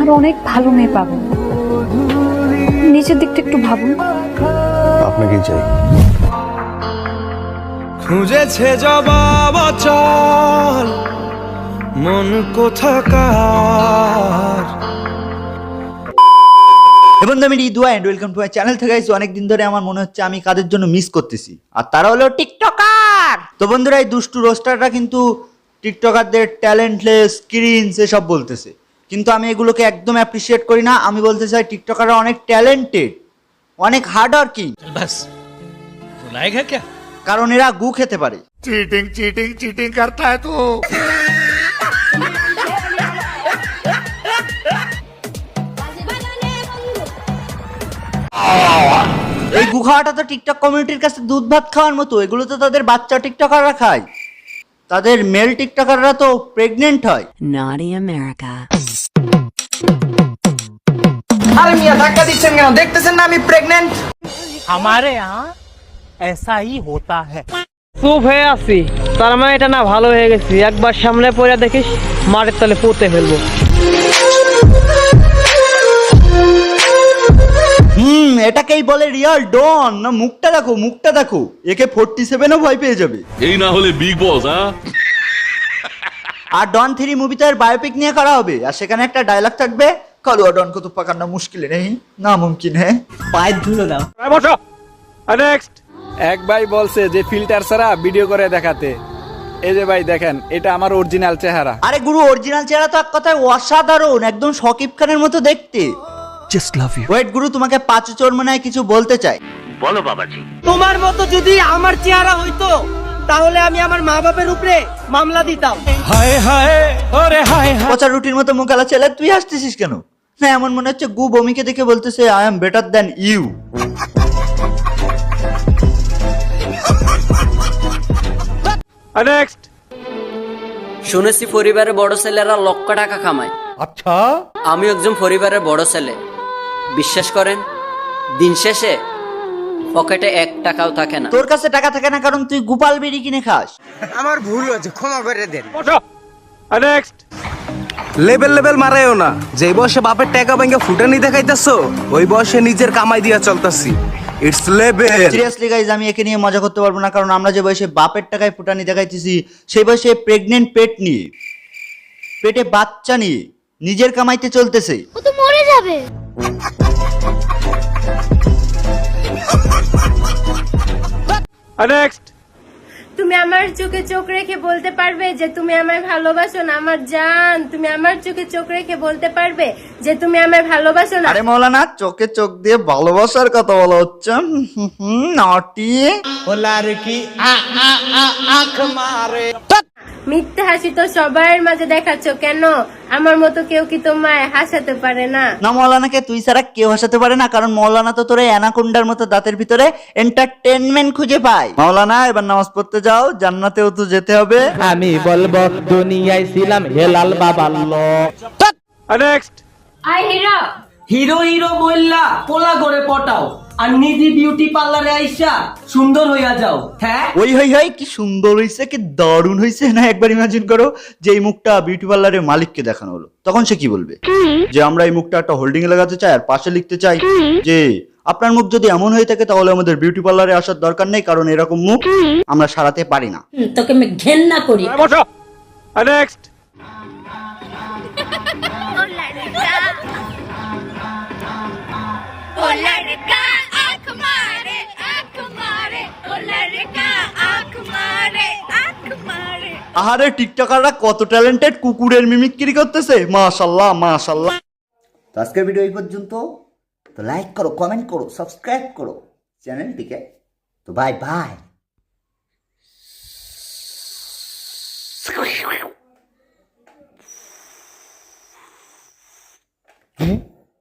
আর অনেক ভালো মেয়ে পাবেন। নিজের দিকটা একটু ভাবুন। আপনাকেই চাই। খুঁজেছে জবাব চল মন কোথাকার। এবং আমি Ridua and welcome to my channel. থেকে গাইস অনেকদিন ধরে আমার মনে হচ্ছে আমি কাদের জন্য মিস করতেছি, আর তারা হলো টিকটকার। তো বন্ধুরা, এই দুষ্টু রোস্টাররা কিন্তু টিকটকারদের ট্যালেন্টলেস, ক্রিঞ্জ এসব বলতেছে, কিন্তু আমি এগুলোকে একদম অ্যাপ্রিসিয়েট করি না। আমি বলতে চাই টিকটকাররা অনেক ট্যালেন্টেড, অনেক হার্ড ওয়ার্কিং। বাস বুলায়েগা ক্যা? কারণ এরা গু খেতে পারে। चीटिंग चीटिंग चीटिंग करता है तू। এই গু খাওয়াটা তো টিকটক কমিউনিটির কাছে দুধ ভাত খাওয়ার মতো। এগুলো তো তাদের বাচ্চা টিকটকাররা খায়, তাদের মেল টিকটকাররা তো প্রেগনেন্ট হয়। Naughty America. আরে মিয়া ধাক্কা দিচ্ছেন কেন? দেখতেছেন না আমি প্রেগন্যান্ট। हमारे यहाँ ऐसा ही होता है। চুপ হয়ে আছি, তার মানে এটা না ভালো হয়ে গেছি। একবার সামনে পড়ে দেখিস মাটির তলে পুঁতে ফেলবো। এটাকেই বলে রিয়াল ডন। না, মুখটা দেখো, মুখটা দেখো। একে 47ও ভয় পেয়ে যাবে। এই না হলে বিগ বস। আর ডন 3 মুভিতে এর বায়োপিক নিয়ে করা হবে, আর সেখানে একটা ডায়লগ থাকবে, কালুয়া ডন কো তো পাকানা মুশকিল নেই, না মুমকিন হ্যায়। পায়ের ধুলো দাও। নেক্সট। এক ভাই বলছে যে ফিল্টার ছাড়া ভিডিও করে দেখাতে। এই যে ভাই দেখেন, এটা আমার অরিজিনাল চেহারা। আরে গুরু, অরিজিনাল চেহারা তো এক কথায় অসাধারণ, একদম শাকিব খানের মতো দেখতে। Just love you. ওয়েট গুরু, তোমাকে পাঁচ চরমনায় কিছু বলতে চাই। তোমার মতো যদি আমার চেহারা হইতো তাহলে আমি আমার মা বাপের উপরে মামলা দিতাম। হায় হায় ওরে হায় হায়। পচা রুটির মতো মুখালা ছেলে, তুই হাসতেছিস কেন? না, এমন মনে হচ্ছে গু বমিকে দেখে বলতেছে I am better than you. Next. শুনেছি পরিবারের বড় ছেলেরা লক্ষ টাকা কামায়। अच्छा আমি একজন পরিবারের বড় ছেলে। বিশ্বাস করেন, দিন শেষে পকেটে 1 টাকাও থাকে না। তোর কাছে টাকা থাকে না কারণ তুই গোপাল বিড়ি কিনে খাস। আমার ভুল হয়েছে, ক্ষমা করে দেন। নেক্সট। লেভেল লেভেল মারাইও না। যে বয়সে বাপের টাকা ব্যাংকে ফুটানি দেখাইতেছো, ওই বয়সে নিজের কামাই দিয়া চলতাছি। It's level. সিরিয়াসলি গাইজ, আমি একে নিয়ে মজা করতে পারবো না, কারণ আমরা যে বয়সে বাপের টাকায় ফুটানি দেখাইতেছি, সেই বয়সে প্রেগনেন্ট পেট নিয়ে, পেটে বাচ্চা নিয়ে নিজের কামাইতে চলতেছে। ও তো মরে যাবে। নেক্সট। তুমি আমার চোখে চোখ রেখে বলতে পারবে যে তুমি আমায় ভালোবাসো না? আমার জান, তুমি আমার চোখে চোখ রেখে বলতে পারবে যে তুমি আমায় ভালোবাসো না? আরে মৌলানা, চোখে চোখ দিয়ে ভালোবাসার কথা বলা হচ্ছে। নটি মিথ্যে হাসি তো সবার মাঝে দেখাচ্ছ কেন? আমার মতো কেউ কি তোমায় হাসাতে পারে না? না, মৌলানাকে তুই ছাড়া কেউ হাসাতে পারে না, কারণ মৌলানা তো তোর অ্যানাকোন্ডার মতো দাঁতের ভিতরে এন্টারটেনমেন্ট খুঁজে পায়। মৌলানা, এবার নামাজ পড়তে যাও, জান্নাতেও তো যেতে হবে। আমি বলবো দুনিয়ায় ছিলাম হেলাল বাবা। Next. I Hira, hero hero বললা পোলা করে পটাও, আর নিধি বিউটি পার্লারে আইসা সুন্দর হইয়া যাও। হ্যাঁ, ওই হই হই, কি সুন্দর হইছে, কি দারুণ হইছে না? একবার ইমাজিন করো যে এই মুখটা বিউটি পার্লারের মালিককে দেখানো হলো, তখন সে কি বলবে? যে আমরা এই মুখটা একটা হোল্ডিং এ লাগাতে চাই, আর পাশে লিখতে চাই যে আপনার মুখ যদি এমন হয়ে থাকে তাহলে আমাদের বিউটি পার্লারে আসার দরকার নেই, কারণ এরকম মুখ আমরা সারাতে পারি না। তোকে আমি ঘেন্না করি। নেক্সট। আহারে, টিকটকাররা কত ট্যালেন্টেড, কুকুরের মিমিক্রি করতেছে। মাশাআল্লাহ মাশাআল্লাহ। তো আজকের ভিডিও এই পর্যন্ত। তো লাইক করো, কমেন্ট করো, সাবস্ক্রাইব করো চ্যানেলটিকে। তো বাই বাই।